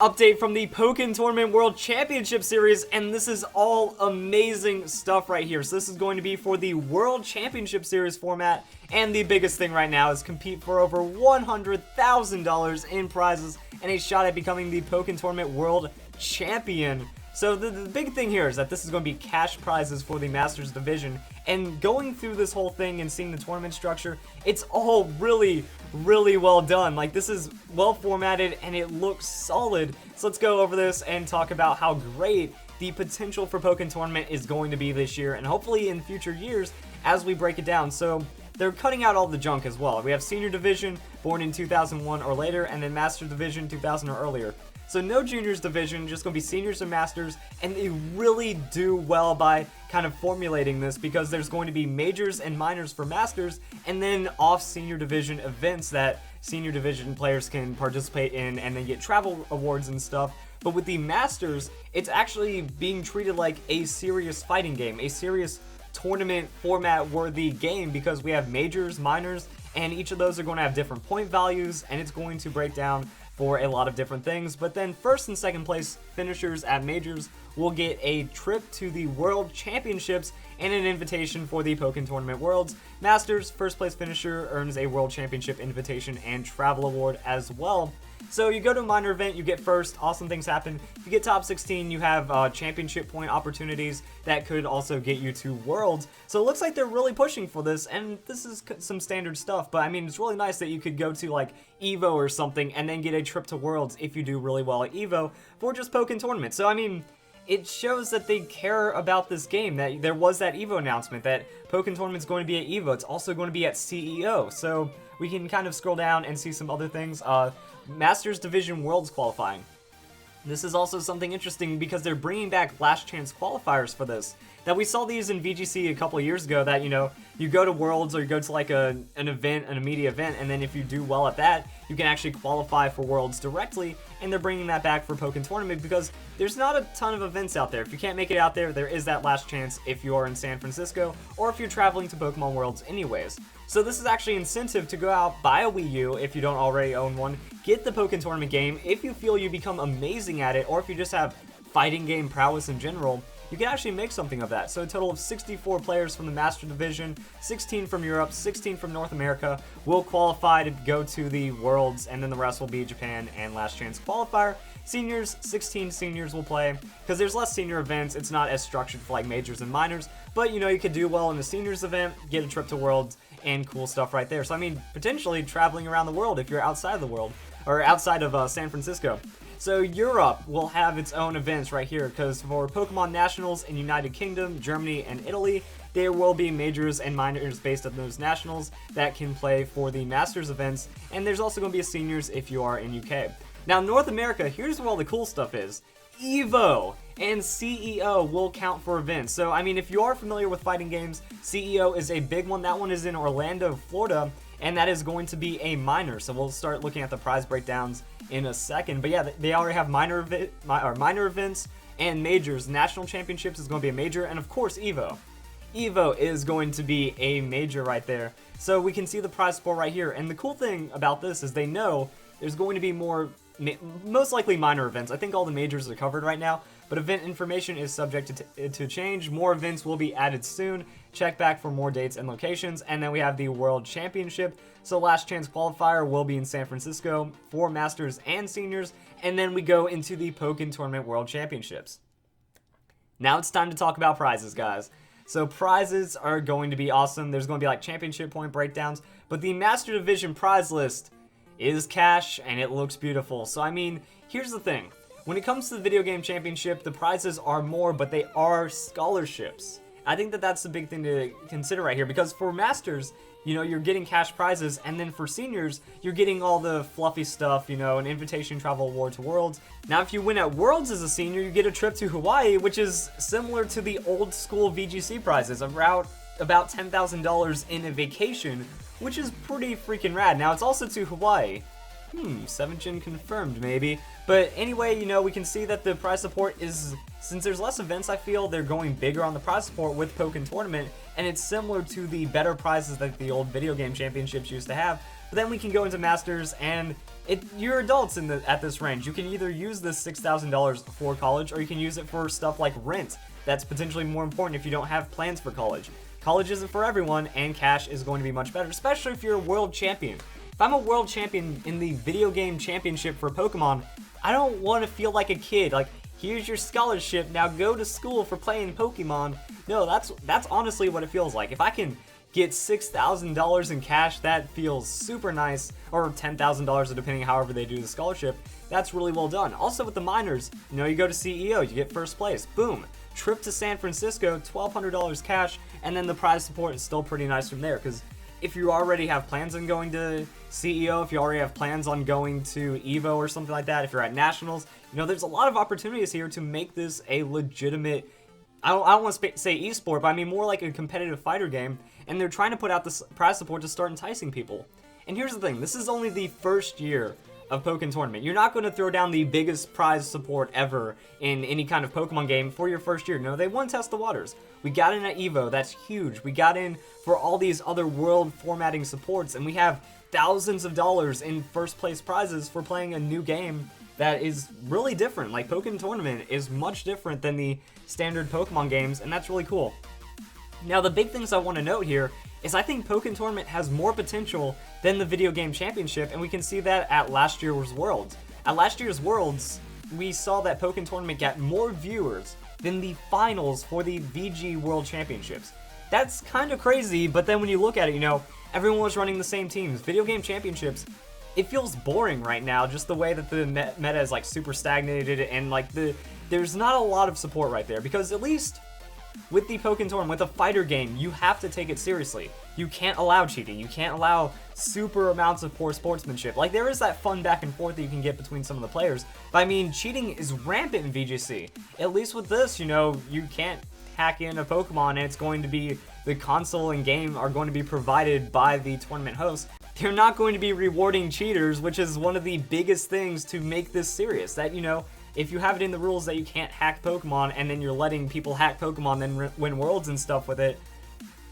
Update from the Pokken Tournament World Championship Series, and this is all amazing stuff right here. So this is going to be for the World Championship Series format, and the biggest thing right now is compete for over $100,000 in prizes and a shot at becoming the Pokken Tournament World Champion. So the big thing here is that this is going to be cash prizes for the Masters Division, and going through this whole thing and seeing the tournament structure, it's all really well done. Like, this is well formatted and it looks solid. So let's go over this and talk about how great the potential for Pokken Tournament is going to be this year, and hopefully in future years as we break it down. So they're cutting out all the junk as well. We have Senior Division, born in 2001 or later, and then Master Division, 2000 or earlier. So no Juniors Division, just going to be Seniors and Masters, and they really do well by kind of formulating this, because there's going to be Majors and Minors for Masters, and then off Senior Division events that Senior Division players can participate in and then get travel awards and stuff. But with the Masters, it's actually being treated like a serious fighting game, a serious tournament format worthy game, because we have Majors, Minors, and each of those are going to have different point values, and it's going to break down for a lot of different things. But then first and second place finishers at Majors will get a trip to the World Championships and an invitation for the Pokken Tournament Worlds. Masters, first place finisher earns a World Championship invitation and travel award as well. So you go to a minor event, you get first, awesome things happen. If you get top 16, you have championship point opportunities that could also get you to Worlds. So it looks like they're really pushing for this, and this is some standard stuff, but I mean, it's really nice that you could go to like EVO or something and then get a trip to Worlds if you do really well at EVO for just Pokken Tournament. So I mean, it shows that they care about this game, that there was that EVO announcement that Pokken Tournament's going to be at EVO. It's also going to be at CEO. So we can kind of scroll down and see some other things. Masters Division Worlds qualifying. This is also something interesting because they're bringing back last chance qualifiers for this. That we saw these in VGC a couple of years ago, that, you know, you go to Worlds or you go to like an event, an immediate event, and then if you do well at that, you can actually qualify for Worlds directly, and they're bringing that back for Pokken Tournament because there's not a ton of events out there. If you can't make it out there, there is that last chance if you are in San Francisco or if you're traveling to Pokemon Worlds anyways. So this is actually incentive to go out, buy a Wii U if you don't already own one, get the Pokken Tournament game. If you feel you become amazing at it, or if you just have fighting game prowess in general, you can actually make something of that. So a total of 64 players from the Master Division, 16 from Europe, 16 from North America will qualify to go to the Worlds, and then the rest will be Japan and last chance qualifier. Seniors, 16 seniors will play, because there's less senior events. It's not as structured for like Majors and Minors, but you know, you could do well in the seniors event, get a trip to Worlds, and cool stuff right there. So I mean, potentially traveling around the world if you're outside of the world, or outside of San Francisco. So Europe will have its own events right here, because for Pokemon Nationals in United Kingdom, Germany, and Italy, there will be Majors and Minors based on those Nationals that can play for the Masters events, and there's also going to be a Seniors if you are in UK. Now North America, here's where all the cool stuff is. EVO and CEO will count for events. So I mean, if you are familiar with fighting games, CEO is a big one. That one is in Orlando, Florida, and that is going to be a minor. So we'll start looking at the prize breakdowns in a second. But yeah, they already have minor events and majors. National Championships is going to be a major, and of course EVO. EVO is going to be a major right there. So we can see the prize pool right here. And the cool thing about this is they know there's going to be more, most likely minor events. I think all the majors are covered right now, but event information is subject to change. More events will be added soon. Check back for more dates and locations. And then we have the World Championship. So last chance qualifier will be in San Francisco for Masters and Seniors. And then we go into the Pokken Tournament World Championships. Now it's time to talk about prizes, guys. So prizes are going to be awesome. There's going to be like championship point breakdowns, but the Master Division prize list is cash, and it looks beautiful. So I mean, here's the thing. When it comes to the video game championship, the prizes are more, but they are scholarships. I think that that's the big thing to consider right here, because for Masters, you know, you're getting cash prizes, and then for Seniors, you're getting all the fluffy stuff, you know, an invitation travel award to Worlds. Now, if you win at Worlds as a senior, you get a trip to Hawaii, which is similar to the old school VGC prizes, about $10,000 in a vacation, which is pretty freaking rad. Now, it's also to Hawaii. 7th gen confirmed, maybe. But anyway, you know, we can see that the prize support is, since there's less events, I feel they're going bigger on the prize support with Pokken Tournament, and it's similar to the better prizes that the old video game championships used to have. But then we can go into Masters, and You're adults at this range. You can either use this $6,000 for college, or you can use it for stuff like rent. That's potentially more important if you don't have plans for college. College isn't for everyone, and cash is going to be much better, especially if you're a world champion. If I'm a world champion in the video game championship for Pokemon, I don't want to feel like a kid. Like, here's your scholarship, now go to school for playing Pokemon. No, that's honestly what it feels like. If I can get $6,000 in cash, that feels super nice, or $10,000 depending however they do the scholarship. That's really well done. Also with the minors, you go to CEO, you get first place, boom. Trip to San Francisco, $1,200 cash, and then the prize support is still pretty nice from there, because if you already have plans on going to CEO, if you already have plans on going to EVO or something like that, if you're at Nationals, there's a lot of opportunities here to make this a legitimate, I don't want to say esport, but I mean more like a competitive fighter game, and they're trying to put out this prize support to start enticing people. And here's the thing, this is only the first year of Pokken Tournament. You're not going to throw down the biggest prize support ever in any kind of Pokemon game for your first year. No, they want to test the waters. We got in at EVO, that's huge. We got in for all these other world formatting supports, and we have thousands of dollars in first place prizes for playing a new game that is really different. Like, Pokken Tournament is much different than the standard Pokemon games, and that's really cool. Now, the big things I want to note here is I think Pokken Tournament has more potential than the Video Game Championship, and we can see that at last year's Worlds. At last year's Worlds, we saw that Pokken Tournament got more viewers than the finals for the VG World Championships. That's kind of crazy, but then when you look at it, everyone was running the same teams. Video Game Championships, it feels boring right now, just the way that the meta is like super stagnated, and like there's not a lot of support right there, because at least with the Pokken Tournament, with a fighter game, you have to take it seriously. You can't allow cheating. You can't allow super amounts of poor sportsmanship. Like, there is that fun back and forth that you can get between some of the players, but I mean, cheating is rampant in VGC. At least with this, you can't hack in a Pokemon, and it's going to be, the console and game are going to be provided by the tournament host. They're not going to be rewarding cheaters, which is one of the biggest things to make this serious. That, if you have it in the rules that you can't hack Pokemon, and then you're letting people hack Pokemon then win worlds and stuff with it,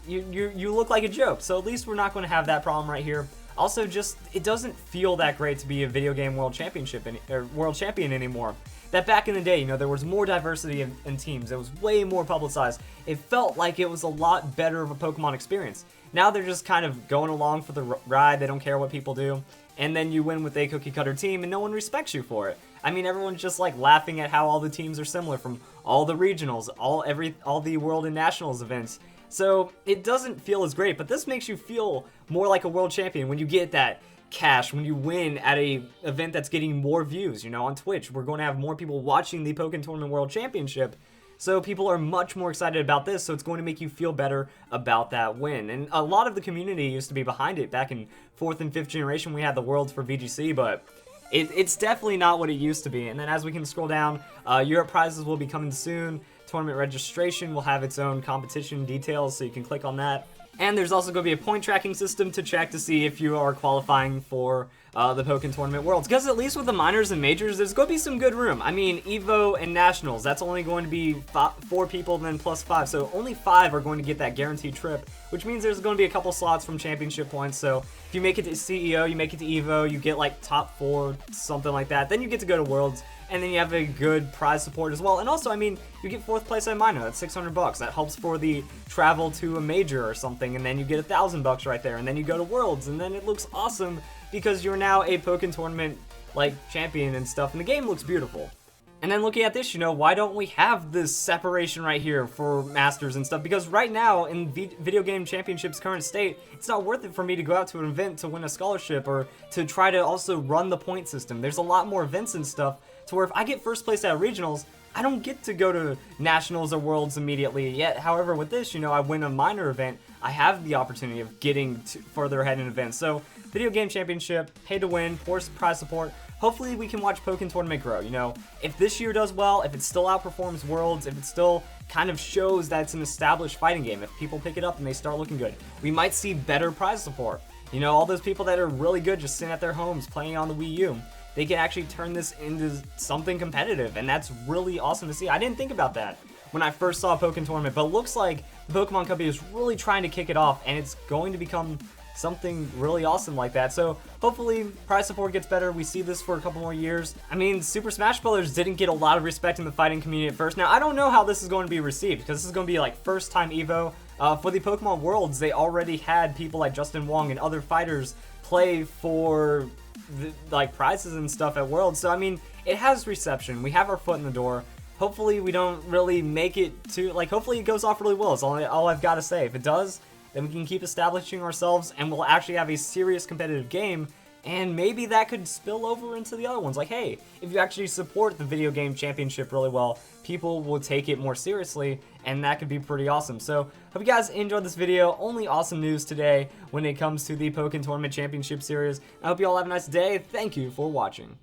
you look like a joke. So at least we're not going to have that problem right here. Also, just, it doesn't feel that great to be a video game world champion anymore. That back in the day, there was more diversity in teams. It was way more publicized. It felt like it was a lot better of a Pokemon experience. Now they're just kind of going along for the ride. They don't care what people do. And then you win with a cookie cutter team, and no one respects you for it. I mean, everyone's just like laughing at how all the teams are similar from all the regionals, all the world and nationals events. So it doesn't feel as great, but this makes you feel more like a world champion when you get that cash, when you win at a event that's getting more views. On Twitch, we're going to have more people watching the Pokken Tournament World Championship. So people are much more excited about this, so it's going to make you feel better about that win. And a lot of the community used to be behind it. Back in 4th and 5th generation, we had the Worlds for VGC, but it's definitely not what it used to be. And then as we can scroll down, Europe prizes will be coming soon. Tournament registration will have its own competition details, so you can click on that. And there's also going to be a point tracking system to check to see if you are qualifying for the Pokken Tournament Worlds. Because at least with the minors and majors, there's going to be some good room. I mean, EVO and Nationals, that's only going to be 4 people, then plus 5. So only 5 are going to get that guaranteed trip, which means there's going to be a couple slots from championship points. So if you make it to CEO, you make it to EVO, you get like top 4, something like that. Then you get to go to Worlds, and then you have a good prize support as well. And also, I mean, you get 4th place at a minor. That's $600. That helps for the travel to a major or something, and then you get $1,000 right there. And then you go to Worlds, and then it looks awesome because you're now a Pokken Tournament like champion and stuff, and the game looks beautiful. And then looking at this, why don't we have this separation right here for Masters and stuff? Because right now, in Video Game Championship's current state, it's not worth it for me to go out to an event to win a scholarship or to try to also run the point system. There's a lot more events and stuff to where if I get first place at regionals, I don't get to go to nationals or worlds immediately yet. However, with this, I win a minor event, I have the opportunity of getting further ahead in events. So, Video Game Championship, pay to win, force prize support. Hopefully we can watch Pokken Tournament grow. If this year does well, if it still outperforms Worlds, if it still kind of shows that it's an established fighting game, if people pick it up and they start looking good, we might see better prize support. All those people that are really good just sitting at their homes playing on the Wii U, they can actually turn this into something competitive, and that's really awesome to see. I didn't think about that when I first saw Pokken Tournament, but it looks like the Pokemon Company is really trying to kick it off, and it's going to become something really awesome like that. So hopefully prize support gets better. We see this for a couple more years. I mean, Super Smash Bros. Didn't get a lot of respect in the fighting community at first. Now, I don't know how this is going to be received, because this is going to be like first time Evo. For the Pokemon Worlds, they already had people like Justin Wong and other fighters play for like prizes and stuff at Worlds. So I mean, it has reception. We have our foot in the door. Hopefully we don't really make it to, like, hopefully it goes off really well. It's all I've got to say. If it does, then we can keep establishing ourselves and we'll actually have a serious competitive game, and maybe that could spill over into the other ones. Like, hey, if you actually support the video game championship really well, people will take it more seriously, and that could be pretty awesome. So, hope you guys enjoyed this video. Only awesome news today when it comes to the Pokken Tournament Championship Series. I hope you all have a nice day. Thank you for watching.